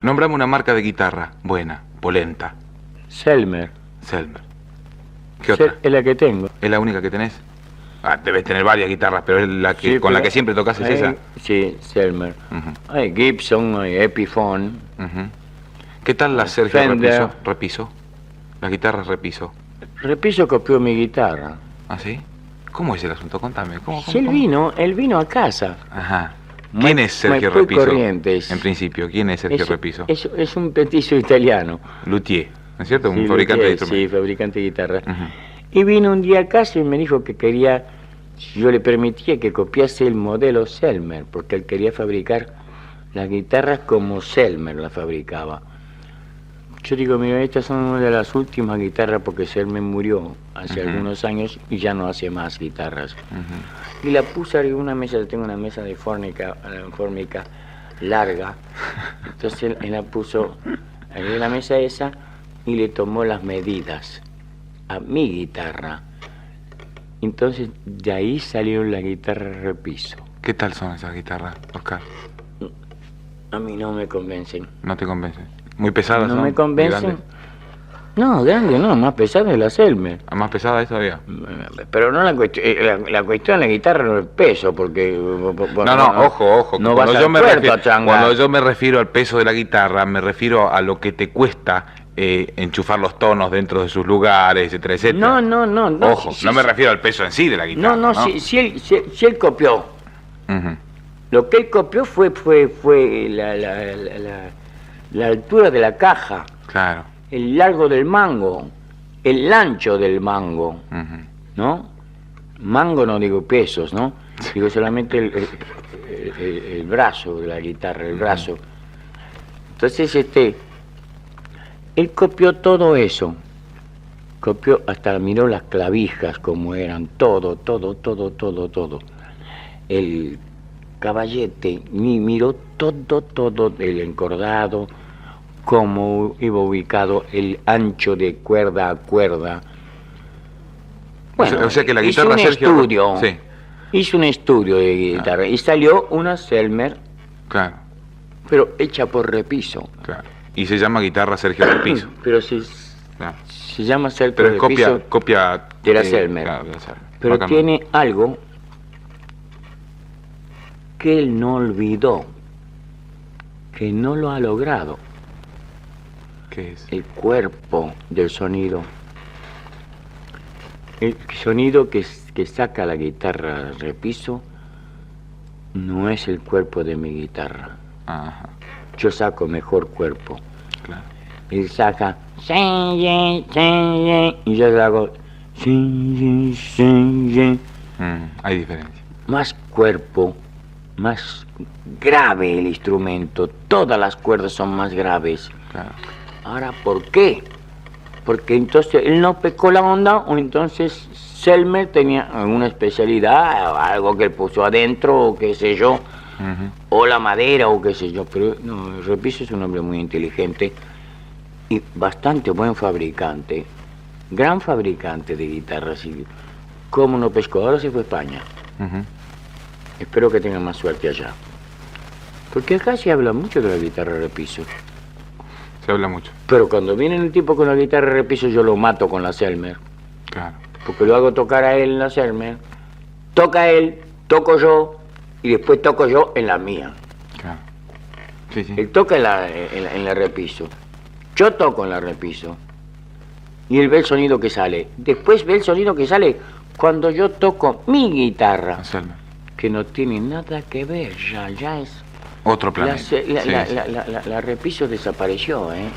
Nombrame una marca de guitarra buena, polenta. Selmer. Selmer. ¿Qué otra? Es la que tengo. ¿Es la única que tenés? Ah, debes tener varias guitarras, pero es la que Sí, con la pero que siempre tocas es esa. Sí, Selmer. Ujú, Hay Gibson, hay Epiphone. ujú. ¿Qué tal la Sergio Fender. Repiso? Las guitarras Repiso. Repiso copió mi guitarra. ¿Ah, sí? ¿Cómo es el asunto? Contame. ¿Cómo? Sí, él vino a casa. Ajá. ¿Quién es Sergio Muy Repiso? Corrientes. En principio, ¿quién es Sergio Repiso? Es un petizo italiano. Luthier, ¿no es cierto? Un Sí, fabricante de luthier, instrumentos. Sí, fabricante de guitarras. Ujú. Y vino un día a casa y me dijo que quería, si yo le permitía que copiase el modelo Selmer, porque él quería fabricar las guitarras como Selmer las fabricaba. Yo digo, mira, estas son una de las últimas guitarras porque Selmer murió hace algunos años y ya no hace más guitarras. Ujú. Y la puse arriba de una mesa, yo tengo una mesa de fórmica larga. Entonces él la puso arriba de la mesa esa y le tomó las medidas a mi guitarra. Entonces de ahí salió la guitarra Repiso. ¿Qué tal son esas guitarras, Oscar? A mí no me convencen. ¿No te convencen? ¿Muy pesadas No son? me convencen. ¿Grandes? No, grande no, más pesada es la Selmer. ¿Ah, más pesada es todavía? Pero no la cuestión, la cuestión de la guitarra no es el peso, porque... Ojo. No vas al puerto a changar. Cuando yo me refiero al peso de la guitarra, me refiero a lo que te cuesta enchufar los tonos dentro de sus lugares, etcétera, etcétera. No. Ojo, no me refiero al peso en sí de la guitarra. No, si él copió. Ujú. Lo que él copió fue la altura de la caja, Claro. el largo del mango, el ancho del mango, Ujú. ¿no? Mango no digo pesos, ¿no? Digo solamente el brazo de la guitarra, el brazo. Entonces, él copió todo eso. Copió, hasta miró las clavijas como eran, todo. El caballete, miró todo, el encordado, cómo iba ubicado el ancho de cuerda a cuerda. Bueno, O sea que la hizo guitarra un Sergio... estudio, Sí, hizo un estudio de guitarra y salió una Selmer, claro, pero hecha por Repiso. claro. Y se llama guitarra Sergio Repiso. Pero Claro. se llama Sergio Pero es Repiso, copia de la Selmer. Claro, de la Selmer. pero Bacán. tiene algo que él no olvidó, que no lo ha logrado, ¿Qué es? el cuerpo del sonido. El sonido que saca la guitarra Repiso no es el cuerpo de mi guitarra. Ajá, Yo saco mejor cuerpo. claro. Él saca y yo le hago Hay diferencia. más cuerpo, más grave el instrumento. Todas las cuerdas son más graves. Claro. Ahora, ¿por qué? Porque entonces él no pecó la onda, o entonces Selmer tenía alguna especialidad, algo que él puso adentro, o qué sé yo, Ujú. o la madera, o qué sé yo. Pero no, Repiso es un hombre muy inteligente y bastante buen fabricante, gran fabricante de guitarras. Y como no pescó, ahora se fue a España. Ujú. Espero que tenga más suerte allá. Porque acá se habla mucho de la guitarra Repiso. Se habla mucho. Pero cuando viene el tipo con la guitarra Repiso, yo lo mato con la Selmer. Claro. Porque lo hago tocar a él en la Selmer. Toca él, toco yo, y después toco yo en la mía. Claro. Sí, sí. Él toca en la Repiso. Yo toco en la Repiso. Y él ve el sonido que sale. Después ve el sonido que sale cuando yo toco mi guitarra. La Selmer. Que no tiene nada que ver, ya es... Otro planeta. La Sí. Repiso desapareció, ¿eh?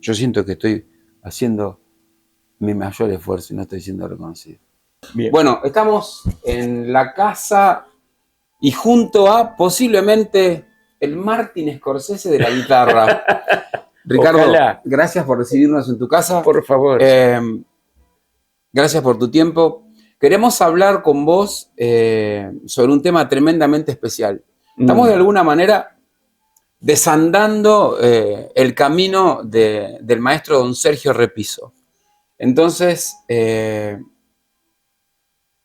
yo siento que estoy haciendo mi mayor esfuerzo y no estoy siendo reconocido. Bien. Bueno, estamos en la casa y junto a posiblemente el Martin Scorsese de la guitarra. Ricardo, Ojalá. gracias por recibirnos en tu casa. Por favor. Gracias por tu tiempo. Queremos hablar con vos sobre un tema tremendamente especial. Estamos de alguna manera desandando el camino del maestro don Sergio Repiso. Entonces,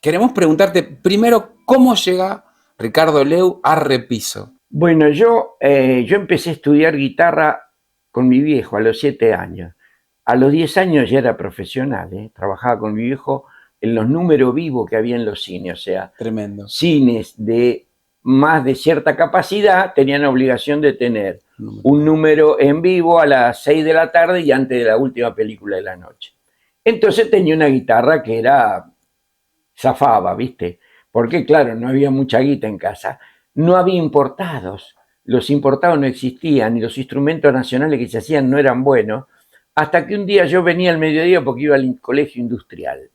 queremos preguntarte primero, ¿cómo llega Ricardo Leu a Repiso? Bueno, yo empecé a estudiar guitarra con mi viejo a los 7 años. A los 10 años ya era profesional, trabajaba con mi viejo en los números vivos que había en los cines, o sea, Tremendo. cines de más de cierta capacidad tenían obligación de tener un número en vivo a las 6 de la tarde y antes de la última película de la noche. Entonces tenía una guitarra que zafaba, ¿viste? Porque claro, no había mucha guita en casa. No había importados. Los importados no existían y los instrumentos nacionales que se hacían no eran buenos. Hasta que un día yo venía al mediodía porque iba al colegio industrial.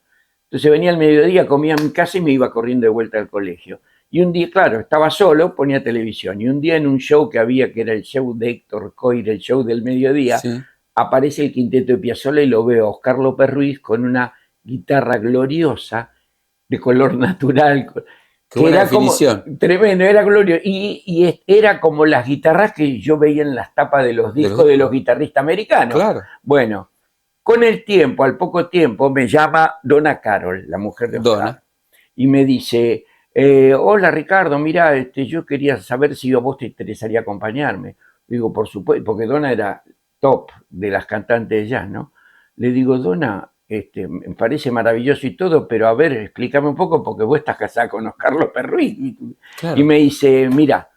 Entonces venía al mediodía, comía en mi casa y me iba corriendo de vuelta al colegio. Y un día, claro, estaba solo, ponía televisión. Y un día en un show que había, que era el show de Héctor Coir, el show del mediodía, Sí. aparece el quinteto de Piazzolla y lo veo a Oscar López Ruiz con una guitarra gloriosa, de color natural. Qué buena definición. Como, tremendo, era glorioso. Y era como las guitarras que yo veía en las tapas de los discos de los guitarristas americanos. Claro. Bueno, con el tiempo, al poco tiempo, me llama Donna Carol, la mujer de Oscar, Donna. y me dice, hola Ricardo, mira, yo quería saber si a vos te interesaría acompañarme. Digo, por supuesto, porque Donna era top de las cantantes de jazz, ¿no? Le digo, Donna, me parece maravilloso y todo, pero a ver, explícame un poco, porque vos estás casada con Oscar López Ruiz. Claro. Y me dice, mira,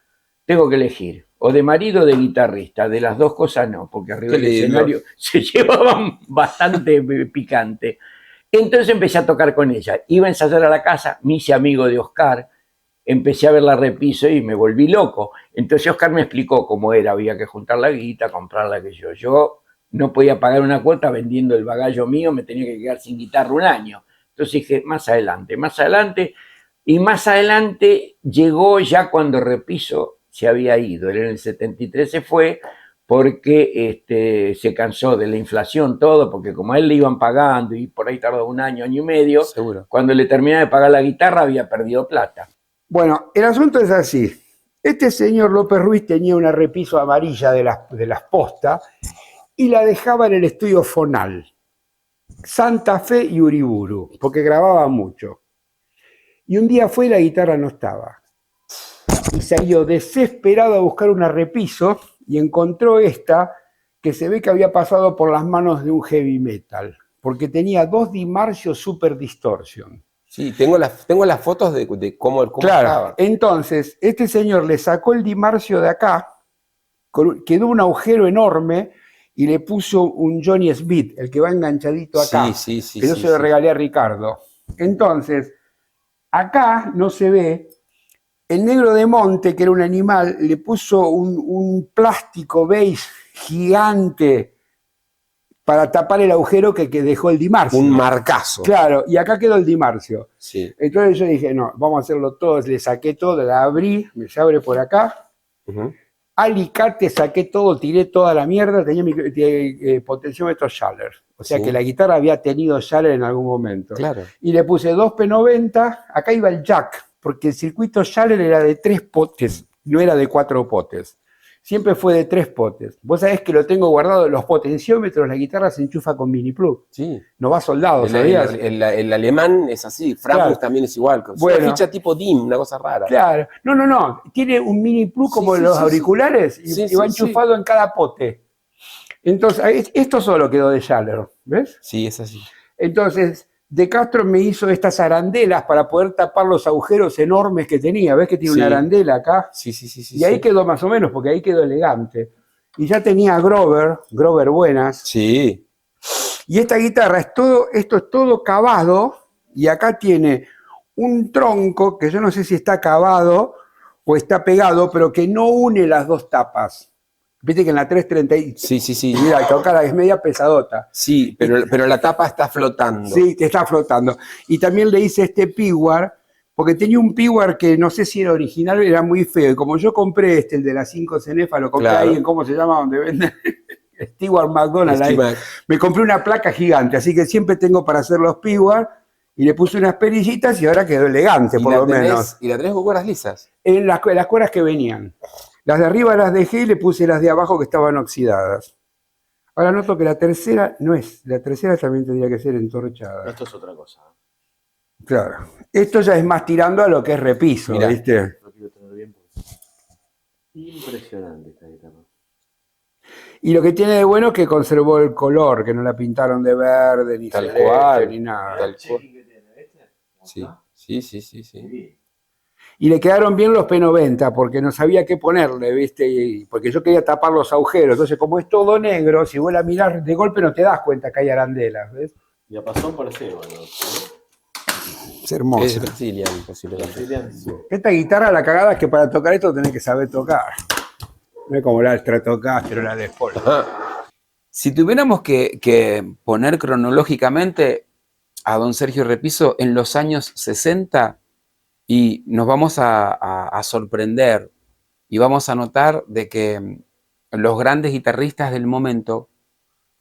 tengo que elegir, o de marido o de guitarrista, de las dos cosas no, porque arriba del escenario se llevaban bastante picante. Entonces empecé a tocar con ella, iba a ensayar a la casa, me hice amigo de Oscar, empecé a ver la Repiso y me volví loco. Entonces Oscar me explicó cómo era, había que juntar la guita, comprarla, que yo no podía pagar una cuota vendiendo el bagallo mío, me tenía que quedar sin guitarra un año. Entonces dije, más adelante, y más adelante llegó ya cuando Repiso se había ido. Él en el 73 se fue porque se cansó de la inflación, todo, porque como a él le iban pagando y por ahí tardó un año y medio, seguro, cuando le terminaba de pagar la guitarra había perdido plata. Bueno, el asunto es así. Este señor López Ruiz tenía una Repiso amarilla de las postas y la dejaba en el estudio Fonal, Santa Fe y Uriburu, porque grababa mucho. Y un día fue y la guitarra no estaba. Y salió desesperado a buscar una Repiso y encontró esta que se ve que había pasado por las manos de un heavy metal, porque tenía 2 Dimarzio Super Distortion. Sí, tengo las fotos de cómo claro, estaba. Entonces, este señor le sacó el Dimarzio de acá, quedó un agujero enorme y le puso un Johnny Smith, el que va enganchadito acá. Sí, que yo se lo regalé a Ricardo. Entonces, acá no se ve. El Negro de Monte, que era un animal, le puso un plástico beige gigante para tapar el agujero que dejó el Dimarzio. Un marcazo. Claro, y acá quedó el Dimarzio. Sí. Entonces yo dije, no, vamos a hacerlo todo. Le saqué todo, la abrí, me se abre por acá. Alicate, saqué todo, tiré toda la mierda, tenía mi potenciómetro Schaller. O sea que la guitarra había tenido Schaller en algún momento. Claro. Y le puse 2 P90, acá iba el jack, porque el circuito Schaller era de 3 potes, no era de 4 potes. Siempre fue de 3 potes. Vos sabés que lo tengo guardado, los potenciómetros, la guitarra se enchufa con mini plug. Sí. No va soldado, ¿sabías? El alemán es así, Frankfurt también es igual. Bueno, una ficha tipo DIM, una cosa rara. Claro. No. Tiene un mini plug como los auriculares y va enchufado en cada pote. Entonces, esto solo quedó de Schaller, ¿ves? Sí, es así. Entonces, De Castro me hizo estas arandelas para poder tapar los agujeros enormes que tenía. ¿Ves que tiene una arandela acá? Sí. Y ahí quedó más o menos, porque ahí quedó elegante. Y ya tenía Grover buenas. Sí. Y esta guitarra, esto es todo cavado, y acá tiene un tronco que yo no sé si está cavado o está pegado, pero que no une las dos tapas. Viste que en la 330, Sí, sí, sí. mira, toca es media pesadota. Sí, pero la tapa está flotando. Sí, que está flotando. Y también le hice este piwar, porque tenía un piwar que no sé si era original, era muy feo. Y como yo compré el de las 5 cenefas, lo compré Claro. ahí en, ¿cómo se llama? Donde venden Stewart McDonald. Ahí. Esquimal. Me compré una placa gigante, así que siempre tengo para hacer los piwar. Y le puse unas perillitas y ahora quedó elegante, ¿Y por la lo menos. tenés, y la tenés con cuerdas lisas? En las cuerdas que venían. Las de arriba las dejé y le puse las de abajo que estaban oxidadas. Ahora noto que la tercera no es. La tercera también tendría que ser entorchada. Esto es otra cosa. Claro. Esto ya es más tirando a lo que es repiso, Mirá. ¿viste? Lo quiero tener bien porque... Impresionante esta guitarra. Y lo que tiene de bueno es que conservó el color, que no la pintaron de verde, ni Tal celeste, cual. ni nada. Tal cual. Sí, sí, sí, sí, sí. Y le quedaron bien los P90 porque no sabía qué ponerle, ¿viste? Porque yo quería tapar los agujeros. Entonces, como es todo negro, si vos la mirás de golpe no te das cuenta que hay arandelas, ¿ves? Y a pasón parece, bueno. Es hermoso. Es Brazilian, posiblemente. Esta guitarra, la cagada es que para tocar esto tenés que saber tocar. No es como la Stratocaster o la Les Paul. Si tuviéramos que poner cronológicamente a don Sergio Repiso en los años 60, y nos vamos a sorprender y vamos a notar de que los grandes guitarristas del momento,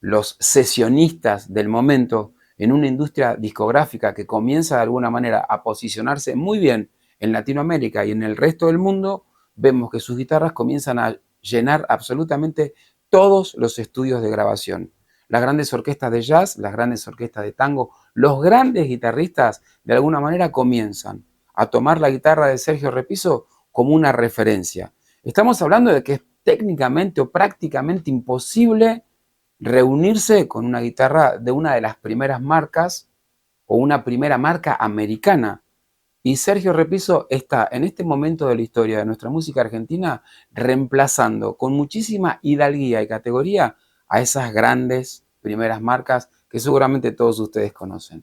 los sesionistas del momento, en una industria discográfica que comienza de alguna manera a posicionarse muy bien en Latinoamérica y en el resto del mundo, vemos que sus guitarras comienzan a llenar absolutamente todos los estudios de grabación. Las grandes orquestas de jazz, las grandes orquestas de tango, los grandes guitarristas de alguna manera comienzan a tomar la guitarra de Sergio Repiso como una referencia. Estamos hablando de que es técnicamente o prácticamente imposible reunirse con una guitarra de una de las primeras marcas o una primera marca americana. Y Sergio Repiso está en este momento de la historia de nuestra música argentina reemplazando con muchísima hidalguía y categoría a esas grandes primeras marcas que seguramente todos ustedes conocen.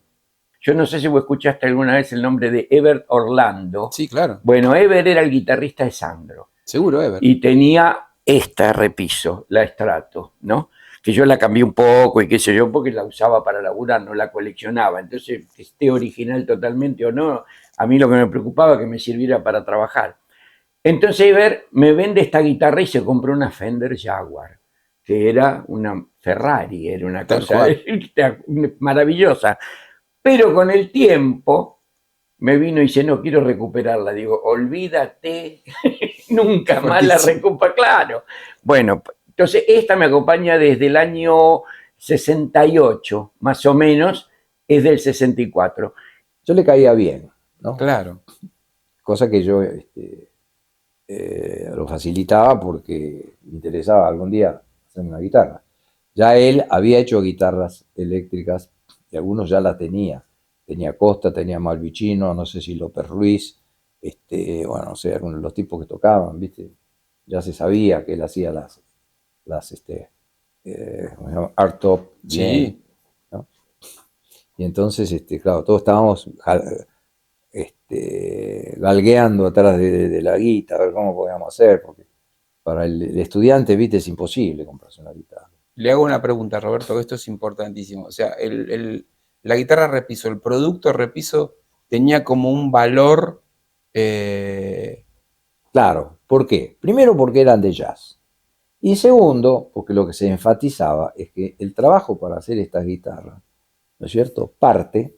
Yo no sé si vos escuchaste alguna vez el nombre de Ever Orlando. Sí, claro. Bueno, Ever era el guitarrista de Sandro. Seguro, Ever. Y tenía esta Repiso, la Strato, ¿no? Que yo la cambié un poco y qué sé yo, porque la usaba para laburar, no la coleccionaba. Entonces, que esté original totalmente o no, a mí lo que me preocupaba es que me sirviera para trabajar. Entonces Ever me vende esta guitarra y se compró una Fender Jaguar, que era una Ferrari, era una Tal cosa cual. maravillosa. Pero con el tiempo me vino y dice, no, quiero recuperarla. Digo, olvídate, nunca más la recupero, claro. Bueno, entonces esta me acompaña desde el año 68, más o menos, es del 64. Yo le caía bien, ¿no? Claro. Cosa que yo lo facilitaba porque me interesaba algún día hacer una guitarra. Ya él había hecho guitarras eléctricas y algunos ya las tenía. Tenía Costa, tenía Malvicino, no sé si López Ruiz, bueno, no sé, algunos de los tipos que tocaban, ¿viste? Ya se sabía que él hacía las ¿cómo se llama? Art Top. Sí. Bien, ¿no? Y entonces, claro, todos estábamos galgueando atrás de la guitarra, a ver cómo podíamos hacer, porque para el estudiante, ¿viste? Es imposible comprarse una guitarra. Le hago una pregunta, Roberto, que esto es importantísimo. O sea, la guitarra Repiso, el producto Repiso tenía como un valor... Claro, ¿por qué? Primero porque eran de jazz. Y segundo, porque lo que se enfatizaba es que el trabajo para hacer estas guitarras, ¿no es cierto?, parte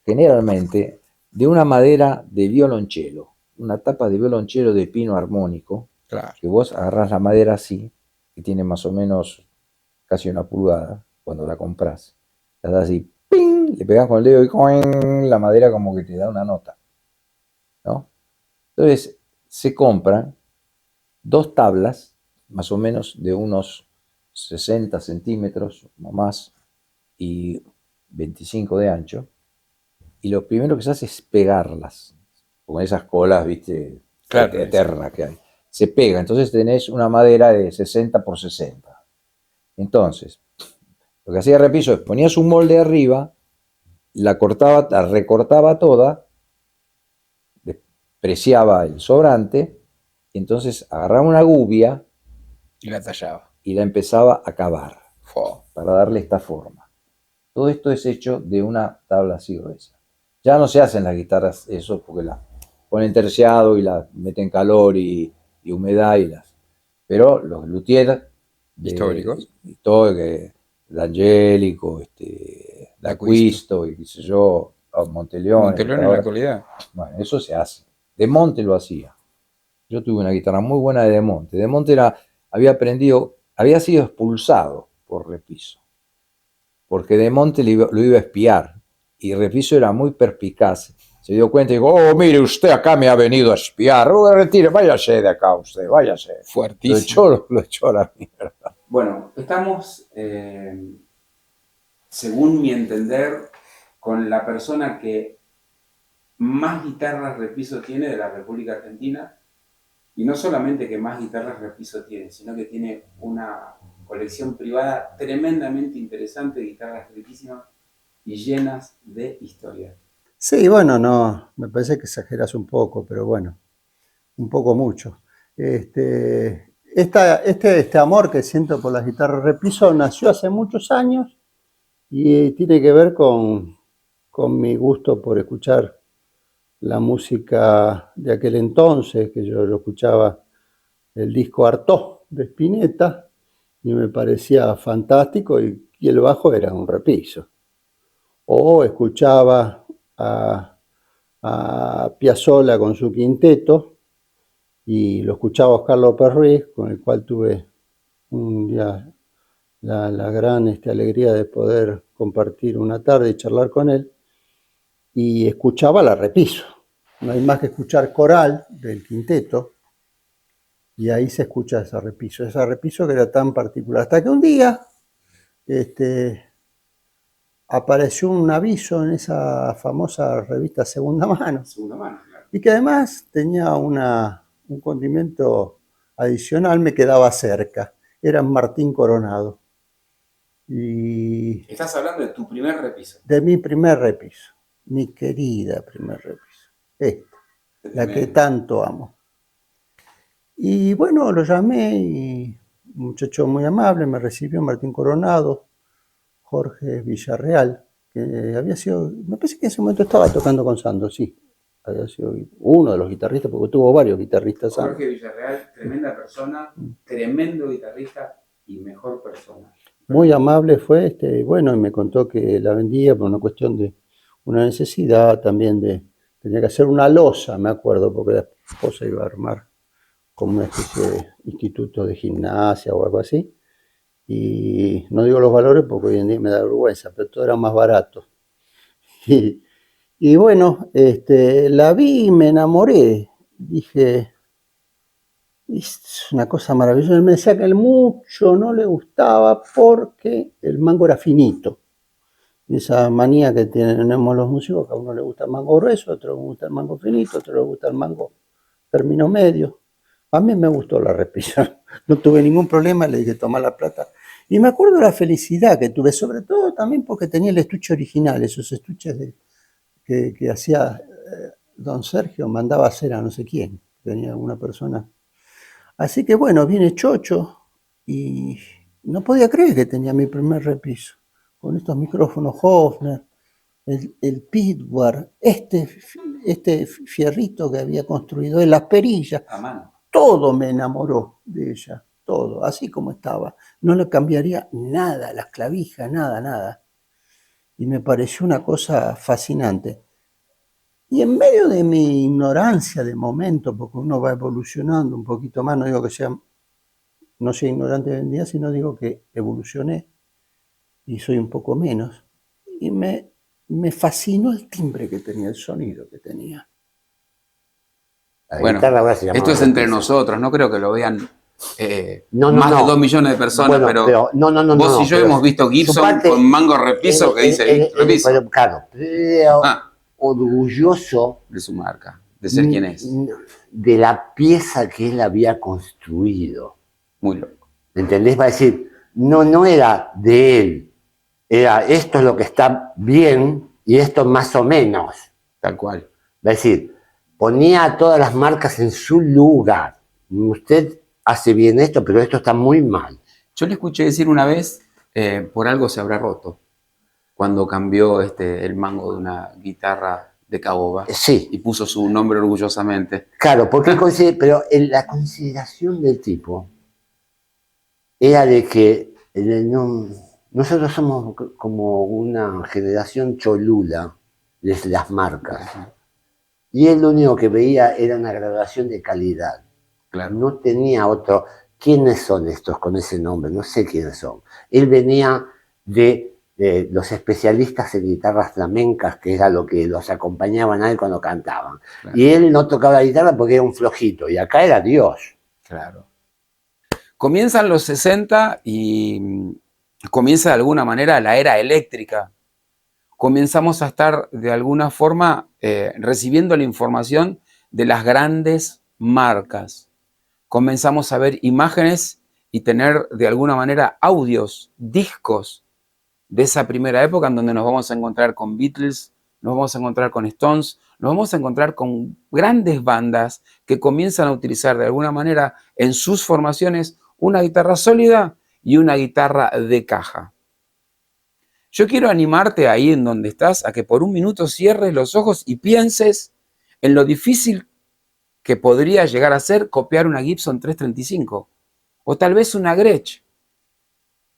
generalmente de una madera de violonchelo, una tapa de violonchelo de pino armónico, Claro. que vos agarrás la madera así, que tiene más o menos casi una pulgada cuando la compras, la das así, ¡ping!, le pegás con el dedo y ¡coing!, la madera como que te da una nota, ¿no? Entonces se compran 2 tablas, más o menos de unos 60 centímetros o más y 25 de ancho, y lo primero que se hace es pegarlas, con esas colas, ¿viste?, Claro, eternas que hay. Se pega, entonces tenés una madera de 60 por 60. Entonces, lo que hacía Repiso es ponías un molde arriba, la cortaba, la recortaba toda, despreciaba el sobrante, y entonces agarraba una gubia Y la tallaba. y la empezaba a cavar Fo. para darle esta forma. Todo esto es hecho de una tabla así gruesa. Ya no se hacen las guitarras eso porque las ponen terciado y las meten calor y humedad pero los luthiers Históricos. D'Angelico, D'Acquisto y qué sé yo, Monteleone. Monteleone en la actualidad. Bueno, eso se hace. De Monte lo hacía. Yo tuve una guitarra muy buena de Monte. De Monte había sido expulsado por Repiso, porque De Monte lo iba a espiar y Repiso era muy perspicaz. Se dio cuenta y dijo, oh, mire, usted acá me ha venido a espiar. Oh, retire, váyase de acá usted, váyase. Fuertísimo. Lo echó a la mierda. Bueno, estamos, según mi entender, con la persona que más guitarras Repiso tiene de la República Argentina. Y no solamente que más guitarras Repiso tiene, sino que tiene una colección privada tremendamente interesante de guitarras riquísimas y llenas de historia. Sí, bueno, no, me parece que exageras un poco, pero bueno, un poco mucho. Este amor que siento por las guitarras Repiso nació hace muchos años y tiene que ver con mi gusto por escuchar la música de aquel entonces, que yo lo escuchaba el disco Artaud de Spinetta y me parecía fantástico y el bajo era un Repiso. O escuchaba a Piazzolla con su quinteto y lo escuchaba Oscar López Ruiz, con el cual tuve un día la gran alegría de poder compartir una tarde y charlar con él, y escuchaba la Repiso. No hay más que escuchar coral del quinteto y ahí se escucha esa Repiso que era tan particular. Hasta que un día apareció un aviso en esa famosa revista Segunda Mano. Claro. Y que además tenía un condimento adicional, me quedaba cerca. Era Martín Coronado. Y Estás hablando de tu primer Repiso. de mi primer Repiso, mi querida primer Repiso, la que tanto amo. Y bueno, lo llamé y un muchacho muy amable me recibió, Martín Coronado, Jorge Villarreal, que había sido, me parece que en ese momento estaba tocando con Sando, sí. Había sido uno de los guitarristas, porque tuvo varios guitarristas. Jorge Villarreal, tremenda persona, tremendo guitarrista y mejor persona. Muy amable fue, bueno, y me contó que la vendía por una cuestión de una necesidad también tenía que hacer una losa, me acuerdo, porque la esposa iba a armar como una especie de instituto de gimnasia o algo así. Y no digo los valores porque hoy en día me da vergüenza, pero todo era más barato. Y bueno, la vi y me enamoré. Dije, es una cosa maravillosa. Él me decía que el mucho no le gustaba porque el mango era finito. Y esa manía que tenemos los músicos, que a uno le gusta el mango grueso, a otro le gusta el mango finito, a otro le gusta el mango término medio. A mí me gustó la Repiso. No tuve ningún problema, le dije toma la plata. Y me acuerdo la felicidad que tuve, sobre todo también porque tenía el estuche original, esos estuches que hacía don Sergio, mandaba a hacer a no sé quién, tenía una persona. Así que bueno, viene Chocho y no podía creer que tenía mi primer Repiso, con estos micrófonos Hofner, el Pitward, este fierrito que había construido él, las perillas. A mano. Todo me enamoró de ella, todo, así como estaba. No le cambiaría nada, las clavijas, nada. Y me pareció una cosa fascinante. Y en medio de mi ignorancia de momento, porque uno va evolucionando un poquito más, no digo que no sea ignorante hoy en día, sino digo que evolucioné y soy un poco menos. Y me fascinó el timbre que tenía, el sonido que tenía. La Bueno, guitarra ahora se llama esto es entre Repiso. nosotros, no creo que lo vean No, más no. de 2 millones de personas, Bueno, pero no, vos y yo pero hemos visto Gibson su parte- con mango Repiso que dice Repiso. Pero claro, pero Ah, orgulloso de su marca, de ser quien es. de la pieza que él había construido. Muy loco. ¿Entendés? Va a decir, no era de él, era esto es lo que está bien y esto más o menos. Tal cual. Va a decir, ponía a todas las marcas en su lugar. Usted hace bien esto, pero esto está muy mal. Yo le escuché decir una vez, por algo se habrá roto, cuando cambió el mango de una guitarra de caoba Sí, y puso su nombre orgullosamente. claro, porque pero la consideración del tipo era de que nosotros somos como una generación cholula de las marcas. Y él lo único que veía era una graduación de calidad. Claro. No tenía otro. ¿Quiénes son estos con ese nombre? No sé quiénes son. Él venía de los especialistas en guitarras flamencas, que era lo que los acompañaban a él cuando cantaban. Claro. Y él no tocaba la guitarra porque era un flojito. Y acá era Dios. Claro. Comienzan los 60 y comienza de alguna manera la era eléctrica. Comenzamos a estar de alguna forma recibiendo la información de las grandes marcas. Comenzamos a ver imágenes y tener de alguna manera audios, discos de esa primera época en donde nos vamos a encontrar con Beatles, nos vamos a encontrar con Stones, nos vamos a encontrar con grandes bandas que comienzan a utilizar de alguna manera en sus formaciones una guitarra sólida y una guitarra de caja. Yo quiero animarte ahí en donde estás a que por un minuto cierres los ojos y pienses en lo difícil que podría llegar a ser copiar una Gibson 335 o tal vez una Gretsch.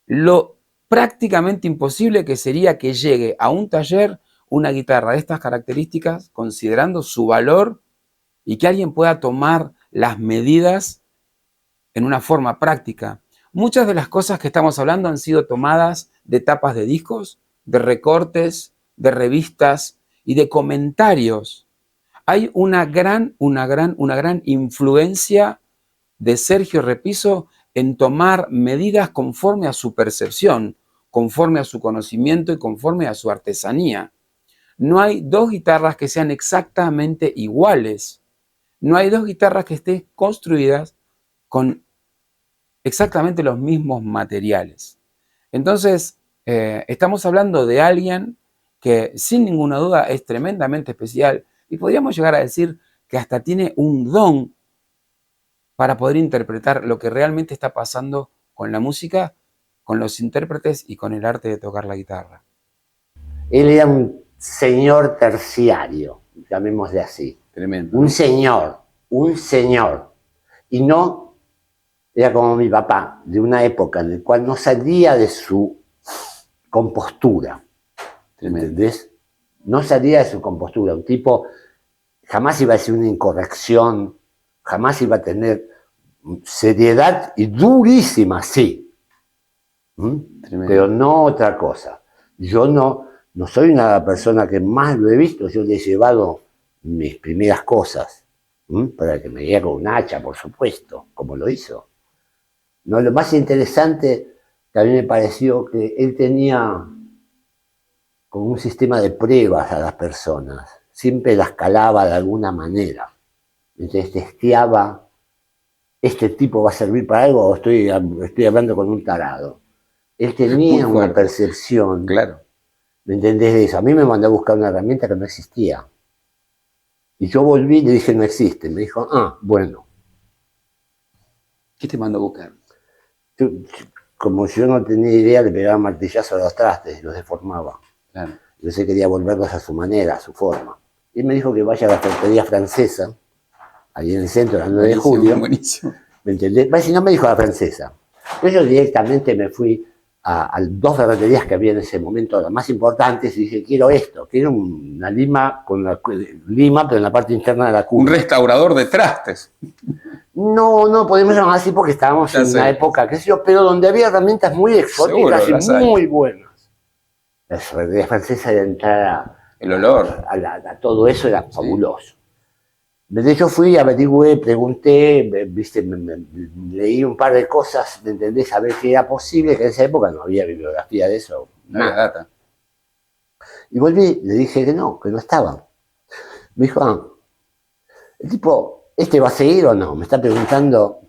Lo prácticamente imposible que sería que llegue a un taller una guitarra de estas características, considerando su valor y que alguien pueda tomar las medidas en una forma práctica. Muchas de las cosas que estamos hablando han sido tomadas de tapas de discos, de recortes, de revistas y de comentarios. Hay una gran influencia de Sergio Repiso en tomar medidas conforme a su percepción, conforme a su conocimiento y conforme a su artesanía. No hay dos guitarras que sean exactamente iguales. No hay dos guitarras que estén construidas con exactamente los mismos materiales. Entonces, estamos hablando de alguien que sin ninguna duda es tremendamente especial y podríamos llegar a decir que hasta tiene un don para poder interpretar lo que realmente está pasando con la música, con los intérpretes y con el arte de tocar la guitarra. Él era un señor terciario, llamémosle así. Tremendo. Un señor. Y no era como mi papá, de una época en la cual no salía de su compostura. ¿Entendés? No salía de su compostura. Un tipo jamás iba a decir una incorrección, jamás iba a tener seriedad y durísima, sí. Pero no otra cosa. Yo no soy una persona que más lo he visto, yo le he llevado mis primeras cosas, para que me diera con un hacha, por supuesto, como lo hizo. No, lo más interesante que a mí me pareció que él tenía como un sistema de pruebas a las personas, siempre las calaba de alguna manera. Entonces testeaba, ¿este tipo va a servir para algo o estoy hablando con un tarado? Él tenía una percepción, claro. ¿Me entendés de eso? A mí me mandó a buscar una herramienta que no existía. Y yo volví y le dije, no existe. Me dijo, bueno. ¿Qué te mandó a buscar? Como yo no tenía idea, le pegaba martillazo a los trastes y los deformaba. Claro. Entonces quería volverlos a su manera, a su forma. Y me dijo que vaya a la ferretería francesa, ahí en el centro, a las 9 de julio. Buenísimo. ¿Me entendés? Si no me dijo la francesa. Yo directamente me fui a dos ferreterías que había en ese momento, las más importantes, y dije, quiero esto, quiero una lima, pero en la parte interna de la curva. Un restaurador de trastes. No podemos llamar así porque estábamos en una época, qué sé yo, pero donde había herramientas muy exóticas y muy buenas. La ferretería francesa de entrar el olor a todo eso era fabuloso. De hecho fui, averigüé, pregunté, viste, leí un par de cosas, ¿me entendés? A ver si era posible, que en esa época no había bibliografía de eso. No había data. Y volví, le dije que no estaba. Me dijo, el tipo, ¿este va a seguir o no? Me está preguntando,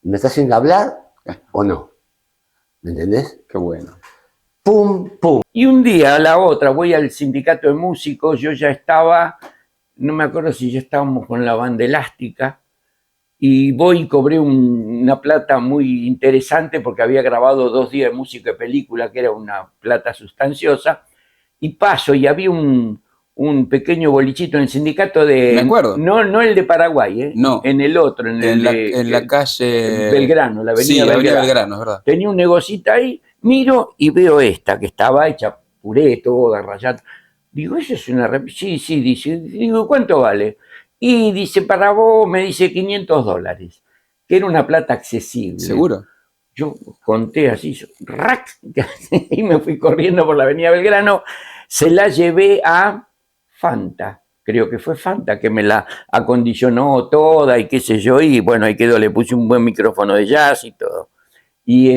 ¿me está haciendo hablar o no? ¿Me entendés? Qué bueno. Pum, pum. Y un día a la otra voy al sindicato de músicos, yo ya estaba, no me acuerdo si ya estábamos con la banda elástica, y voy y cobré una plata muy interesante porque había grabado 2 días de música de película, que era una plata sustanciosa, y paso y había un pequeño bolichito en el sindicato de... Me acuerdo. No el de Paraguay, No. en el otro, en la calle... Belgrano, la avenida Sí, Belgrano. avenida Belgrano, es verdad. Tenía un negocito ahí, miro y veo esta, que estaba hecha puré, toda rayada. Digo, ¿eso es una Sí, dice. Digo, ¿cuánto vale? Y dice, para vos, me dice $500, que era una plata accesible. ¿Seguro? Yo conté así, ¡rac! Y me fui corriendo por la avenida Belgrano, se la llevé a Fanta, creo que fue Fanta que me la acondicionó toda y qué sé yo, y bueno, ahí quedó, le puse un buen micrófono de jazz y todo. Y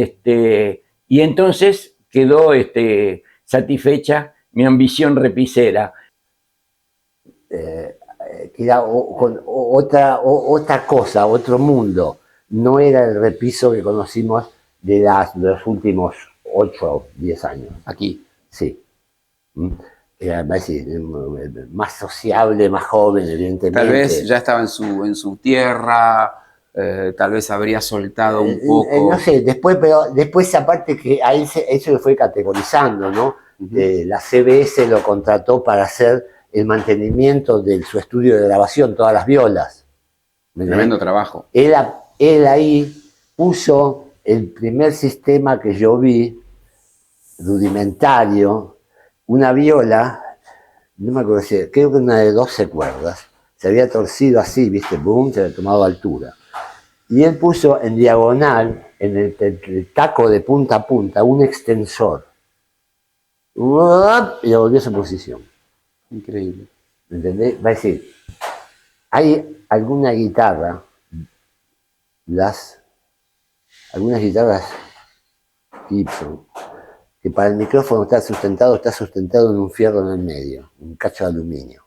entonces quedó satisfecha mi ambición repisera. Que era otra cosa, otro mundo. No era el repiso que conocimos de los últimos 8 o 10 años. Aquí. Sí. Era más sociable, más joven, evidentemente. Tal vez ya estaba en su tierra, tal vez habría soltado un poco. No sé, después aparte que a él eso le fue categorizando, ¿no? La CBS lo contrató para hacer el mantenimiento de su estudio de grabación, todas las violas. Tremendo trabajo. Él ahí puso el primer sistema que yo vi, rudimentario, una viola, no me acuerdo si, creo que una de 12 cuerdas, se había torcido así, ¿viste? Boom, se había tomado altura. Y él puso en diagonal, en el taco de punta a punta, un extensor. Y lo volvió a su posición. Increíble. ¿Entendés? Va a decir, hay alguna guitarra, algunas guitarras Gibson, que para el micrófono está sustentado en un fierro en el medio, un cacho de aluminio.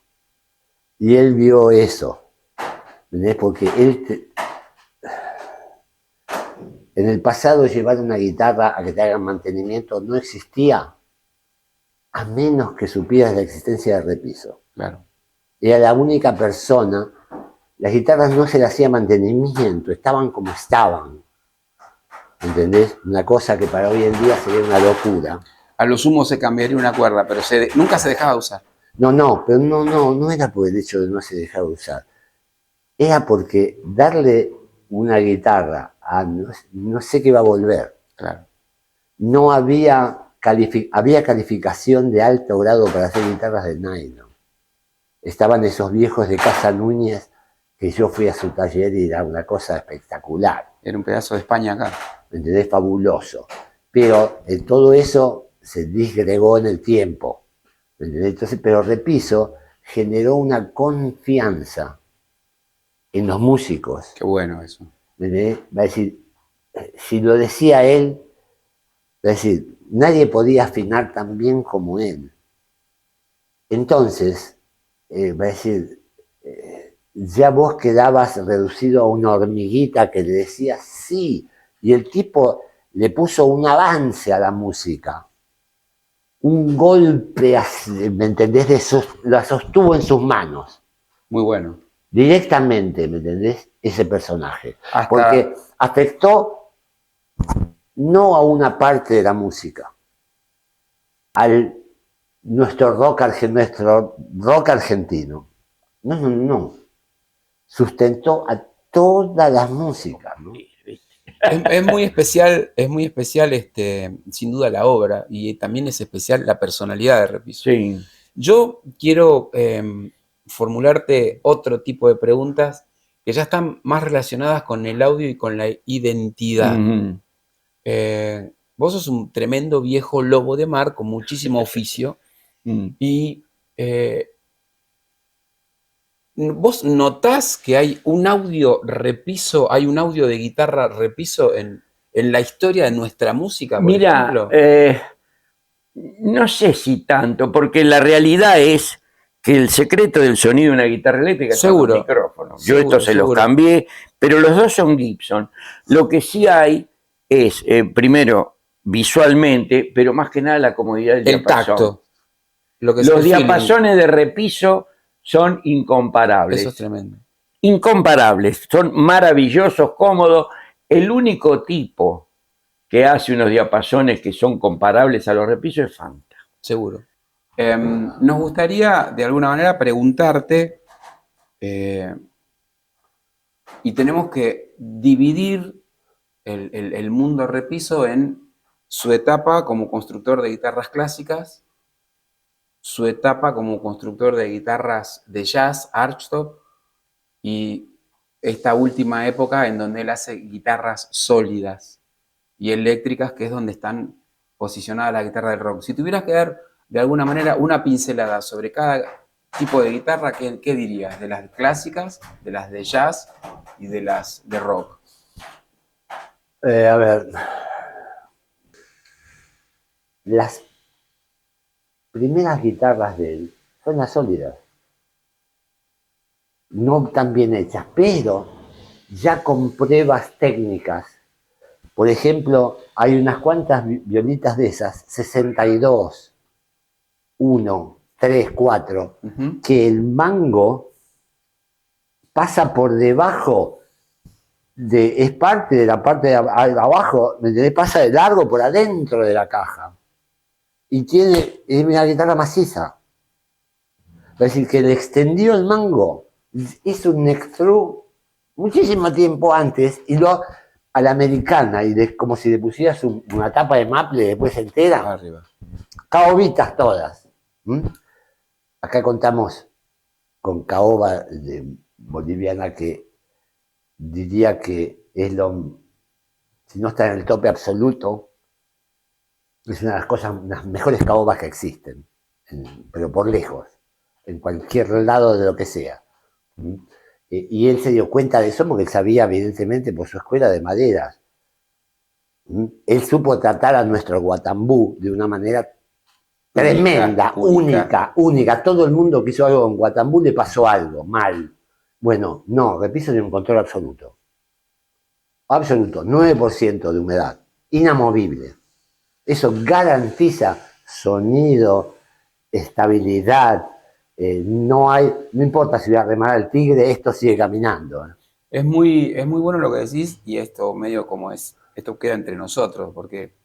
Y él vio eso, ¿entendés? Porque en el pasado llevar una guitarra a que te hagan mantenimiento no existía, a menos que supieras la existencia del repiso. Claro. Era la única persona, las guitarras no se le hacía mantenimiento, estaban como estaban. ¿Entendés? Una cosa que para hoy en día sería una locura. A lo sumo se cambiaría una cuerda, pero nunca se dejaba usar. Pero no era por el hecho de no se dejaba usar. Era porque darle una guitarra a no sé qué va a volver. Claro. No había calificación de alto grado para hacer guitarras de nylon. Estaban esos viejos de Casa Núñez que yo fui a su taller y era una cosa espectacular. Era un pedazo de España acá. ¿Me entendés? Fabuloso. Pero todo eso se disgregó en el tiempo. ¿Me entendés? Entonces, pero Repiso generó una confianza en los músicos. Qué bueno eso. ¿Me entendés? Va a decir, si lo decía él, va a decir, nadie podía afinar tan bien como él. Entonces, va a decir, ya vos quedabas reducido a una hormiguita que le decía sí, y el tipo le puso un avance a la música, un golpe, ¿me entendés? La sostuvo en sus manos. Muy bueno. Directamente, ¿me entendés? Ese personaje. Hasta... Porque afectó no a una parte de la música, nuestro rock argentino. No. Sustentó a todas las músicas, ¿no? Es muy especial, sin duda la obra, y también es especial la personalidad de Repiso. Sí. Yo quiero formularte otro tipo de preguntas que ya están más relacionadas con el audio y con la identidad. Uh-huh. Vos sos un tremendo viejo lobo de mar con muchísimo oficio y ¿vos notás que hay un audio Repiso, hay un audio de guitarra Repiso en la historia de nuestra música, por ejemplo? No sé si tanto, porque la realidad es que el secreto del sonido de una guitarra eléctrica es el micrófono. Yo estos se los cambié, pero los dos son Gibson. Lo que sí hay es, primero, visualmente, pero más que nada la comodidad del diapasón. Tacto. Los diapasones de Repiso son incomparables. Eso es tremendo. incomparables, son maravillosos, cómodos. El único tipo que hace unos diapasones que son comparables a los repisos es Fanta. Seguro. Nos gustaría, de alguna manera, preguntarte, y tenemos que dividir el mundo repiso en su etapa como constructor de guitarras clásicas, su etapa como constructor de guitarras de jazz, archtop, y esta última época en donde él hace guitarras sólidas y eléctricas, que es donde están posicionadas las guitarras del rock. Si tuvieras que dar de alguna manera una pincelada sobre cada tipo de guitarra, ¿qué dirías? ¿De las clásicas, de las de jazz y de las de rock? A ver, las primeras guitarras de él son las sólidas, no tan bien hechas, pero ya con pruebas técnicas. Por ejemplo, hay unas cuantas violitas de esas, 62, 1, 3, 4, que el mango pasa por debajo, es parte de la parte de abajo, pasa de largo por adentro de la caja. Y es una guitarra maciza. Es decir, que le extendió el mango, hizo un neck through muchísimo tiempo antes y a la americana, y como si le pusieras una tapa de maple después entera. Arriba. Caobitas todas. Acá contamos con caoba boliviana, que diría que es si no está en el tope absoluto, es una de las mejores caobas que existen, pero por lejos, en cualquier lado de lo que sea. Y él se dio cuenta de eso porque él sabía, evidentemente, por su escuela de maderas. Él supo tratar a nuestro guatambú de una manera tremenda, única. Todo el mundo que hizo algo con guatambú le pasó algo mal. Bueno, no, repiso de un control absoluto. Absoluto, 9% de humedad, inamovible. Eso garantiza sonido, estabilidad. No importa si voy a remar al tigre, esto sigue caminando. Es muy bueno lo que decís, y esto medio como esto queda entre nosotros, porque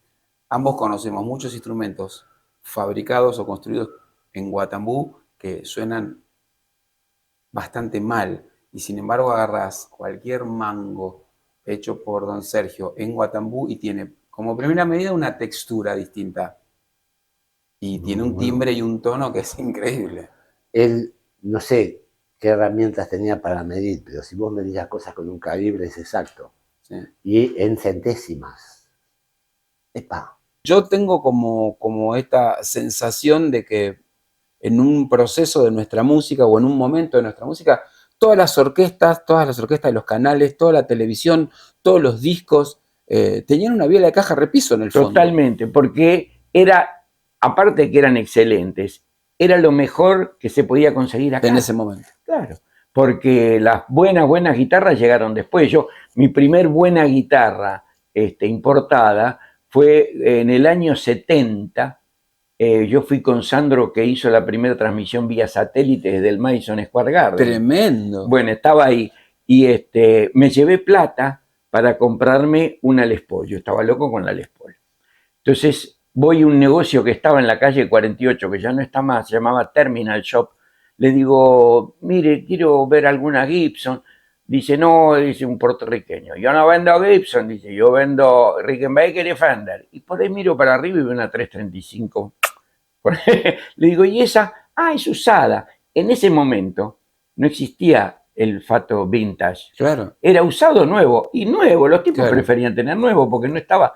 ambos conocemos muchos instrumentos fabricados o construidos en Guatambú que suenan bastante mal, y sin embargo agarrás cualquier mango hecho por don Sergio en Guatambú y tiene como primera medida una textura distinta, y tiene un timbre y un tono que es increíble. Él, no sé qué herramientas tenía para medir, pero si vos medís las cosas con un calibre es exacto. Sí. Y en centésimas. ¡Epa! Yo tengo como esta sensación de que en un proceso de nuestra música o en un momento de nuestra música, todas las orquestas de los canales, toda la televisión, todos los discos, tenían una viola de caja repiso en el fondo. Totalmente, porque aparte de que eran excelentes, era lo mejor que se podía conseguir acá. En ese momento. Claro, porque las buenas guitarras llegaron después. Mi primer buena guitarra importada fue en el año 70. Yo fui con Sandro, que hizo la primera transmisión vía satélite desde el Madison Square Garden. Tremendo. Bueno, estaba ahí. Y me llevé plata para comprarme una Les Paul. Yo estaba loco con la Les Paul. Entonces voy a un negocio que estaba en la calle 48, que ya no está más, se llamaba Terminal Shop. Le digo, mire, quiero ver alguna Gibson. Dice, no, dice un puertorriqueño, yo no vendo Gibson, dice, yo vendo Rickenbacker y Fender. Y por ahí miro para arriba y veo una 335. Le digo, ¿y esa? Ah, es usada. En ese momento no existía el Fato Vintage. Claro. Era usado nuevo. Y nuevo, los tipos Claro. preferían tener nuevo porque no estaba.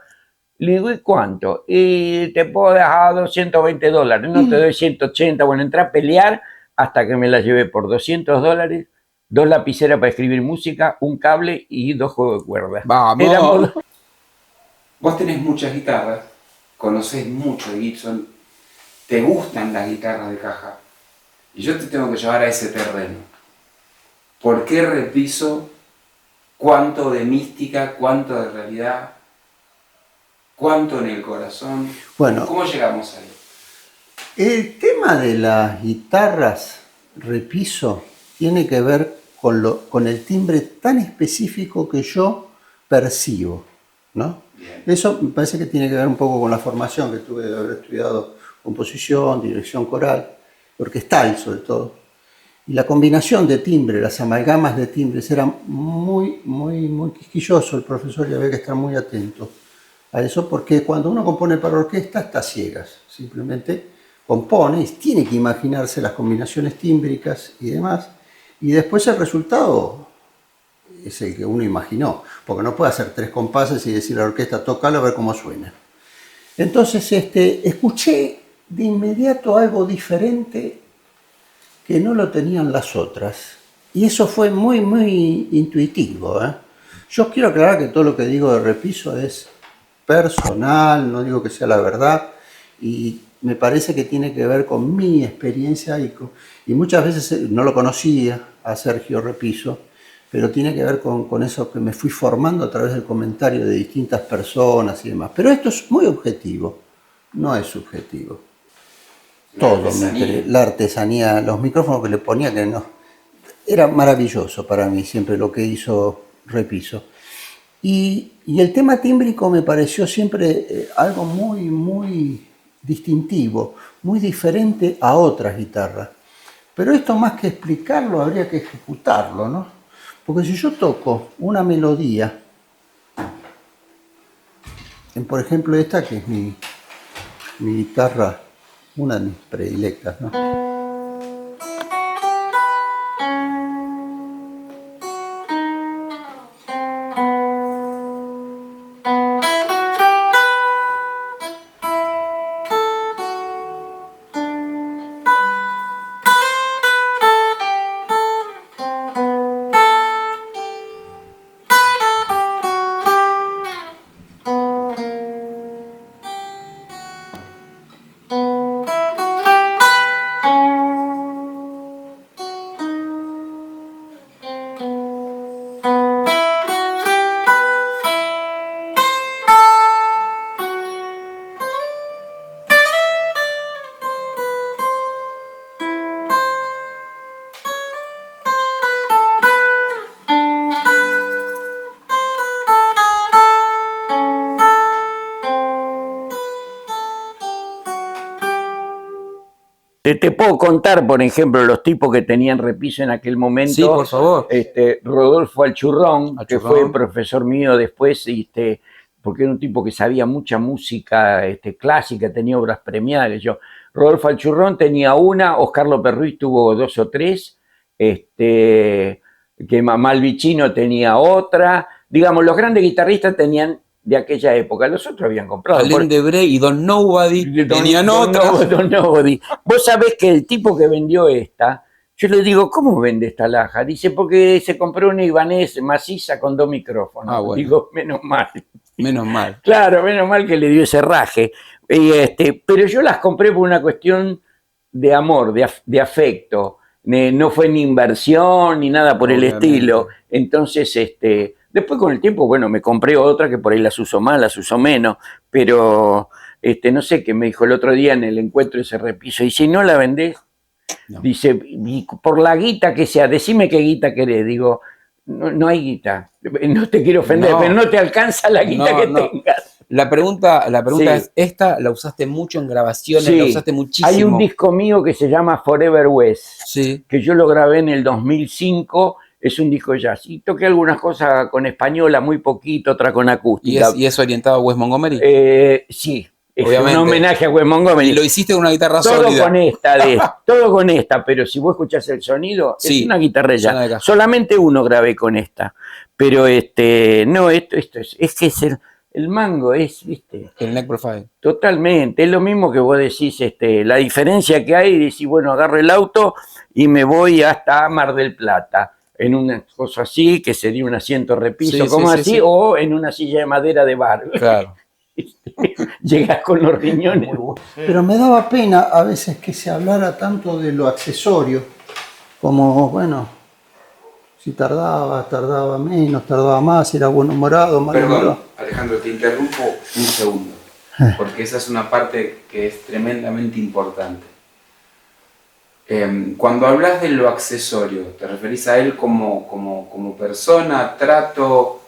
Le digo, ¿y cuánto? Y te puedo dejar $220. No te doy 180. Bueno, entré a pelear hasta que me la llevé por $200. 2 lapiceras para escribir música, un cable y 2 juegos de cuerdas. ¡Vamos! Vos tenés muchas guitarras, conocés mucho de Gibson, te gustan las guitarras de caja. Y yo te tengo que llevar a ese terreno. ¿Por qué repiso? ¿Cuánto de mística? ¿Cuánto de realidad? ¿Cuánto en el corazón? Bueno. ¿Cómo llegamos ahí? El tema de las guitarras repiso tiene que ver con el timbre tan específico que yo percibo, ¿no? Eso me parece que tiene que ver un poco con la formación que tuve de haber estudiado composición, dirección coral, orquestal sobre todo. Y la combinación de timbre, las amalgamas de timbres, era muy quisquilloso el profesor y había que estar muy atento a eso, porque cuando uno compone para orquesta está ciegas, simplemente compone y tiene que imaginarse las combinaciones tímbricas y demás, y después el resultado es el que uno imaginó, porque no puede hacer 3 compases y decir a la orquesta, tócalo a ver cómo suena. Entonces escuché de inmediato algo diferente que no lo tenían las otras, y eso fue muy intuitivo, ¿eh? Yo quiero aclarar que todo lo que digo de Repiso es personal, no digo que sea la verdad, y me parece que tiene que ver con mi experiencia y muchas veces no lo conocía a Sergio Repiso, pero tiene que ver con eso que me fui formando a través del comentario de distintas personas y demás. Pero esto es muy objetivo, no es subjetivo. Todo, la artesanía, los micrófonos que le ponía, que no, era maravilloso para mí siempre lo que hizo Repiso. Y el tema tímbrico me pareció siempre algo muy distintivo, muy diferente a otras guitarras. Pero esto más que explicarlo, habría que ejecutarlo, ¿no? Porque si yo toco una melodía, por ejemplo esta que es mi guitarra, una de mis predilectas, ¿no? Te puedo contar, por ejemplo, los tipos que tenían Repiso en aquel momento. Sí, por favor. Rodolfo Alchurrón, que Alchurrón. fue profesor mío después, porque era un tipo que sabía mucha música clásica, tenía obras premiadas. Que yo. Rodolfo Alchurrón tenía una, Oscar López Ruiz tuvo 2 o 3, que Malvicino tenía otra. Digamos, los grandes guitarristas tenían de aquella época, los otros habían comprado. Alain Debré y Don Nobody tenían otras. Don Nobody. Vos sabés que el tipo que vendió esta, yo le digo, ¿cómo vende esta laja? Dice, porque se compró una Ibanez maciza con 2 micrófonos. Ah, bueno. Digo, menos mal. Menos mal. Claro, menos mal que le dio ese raje. Pero yo las compré por una cuestión de amor, de afecto. No fue ni inversión ni nada por Obviamente. el estilo. Entonces, después con el tiempo, bueno, me compré otra que por ahí las uso más, las uso menos, pero no sé qué me dijo el otro día en el encuentro ese Repiso, y si no la vendés, No. dice, por la guita que sea, decime qué guita querés, digo, no hay guita, no te quiero ofender, No. pero no te alcanza la guita que tengas. La pregunta Sí. es, ¿esta la usaste mucho en grabaciones? Sí. ¿La usaste muchísimo? Hay un disco mío que se llama Forever West, Sí. que yo lo grabé en el 2005, es un disco de jazz. Y toqué algunas cosas con española, muy poquito, otra con acústica. ¿Y es orientado a Wes Montgomery? Sí, es Obviamente. un homenaje a Wes Montgomery. Y lo hiciste con una guitarra todo sólida. con esta, todo con esta, pero si vos escuchás el sonido, Sí, es una guitarra de suena de jazz. caja. Solamente uno grabé con esta. Pero no, esto es que es el mango, ¿viste? El neck profile. Totalmente, es lo mismo que vos decís, la diferencia que hay, decís, bueno, agarro el auto y me voy hasta Mar del Plata, en una cosa así, que sería un asiento Repiso, Sí, como sí, así, sí. o en una silla de madera de bar. Claro. Llegás con los riñones. Pero me daba pena a veces que se hablara tanto de lo accesorio, como, bueno, si tardaba menos, tardaba más, era buenhumorado, malhumorado. Alejandro, te interrumpo un segundo, porque esa es una parte que es tremendamente importante. Cuando hablas de lo accesorio, ¿te referís a él como persona, trato,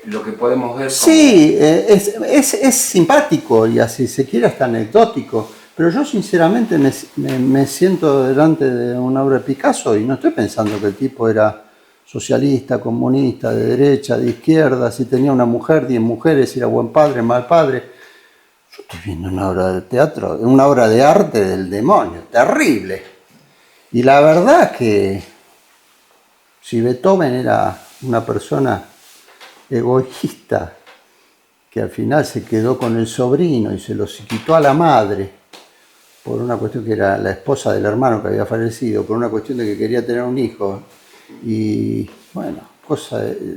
lo que podemos ver como... Sí, es simpático y así se quiere hasta anecdótico, pero yo sinceramente me siento delante de una obra de Picasso y no estoy pensando que el tipo era socialista, comunista, de derecha, de izquierda, si tenía una mujer, 10 mujeres, si era buen padre, mal padre. Yo estoy viendo una obra de teatro, una obra de arte del demonio, terrible. Y la verdad que si Beethoven era una persona egoísta, que al final se quedó con el sobrino y se lo quitó a la madre, por una cuestión que era la esposa del hermano que había fallecido, por una cuestión de que quería tener un hijo. Y bueno,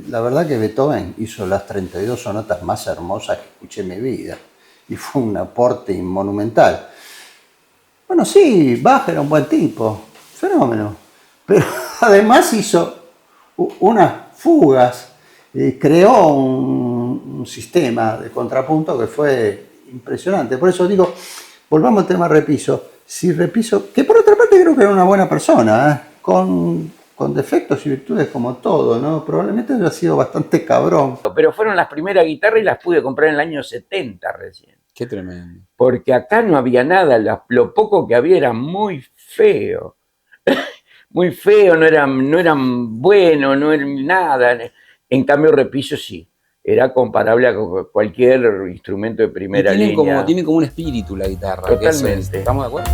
la verdad que Beethoven hizo las 32 sonatas más hermosas que escuché en mi vida. Y fue un aporte monumental. Bueno, sí, Bach era un buen tipo, fenómeno. Pero además hizo unas fugas, creó un sistema de contrapunto que fue impresionante. Por eso digo, volvamos al tema Repiso. Si Repiso, que por otra parte creo que era una buena persona, con defectos y virtudes como todo, ¿no? Probablemente haya sido bastante cabrón. Pero fueron las primeras guitarras y las pude comprar en el año 70 recién. Qué tremendo. Porque acá no había nada, lo poco que había era muy feo. Muy feo, no eran buenos, no eran nada. En cambio, Repiso sí, era comparable a cualquier instrumento de primera línea. Tiene como un espíritu la guitarra. Totalmente. ¿Estamos de acuerdo?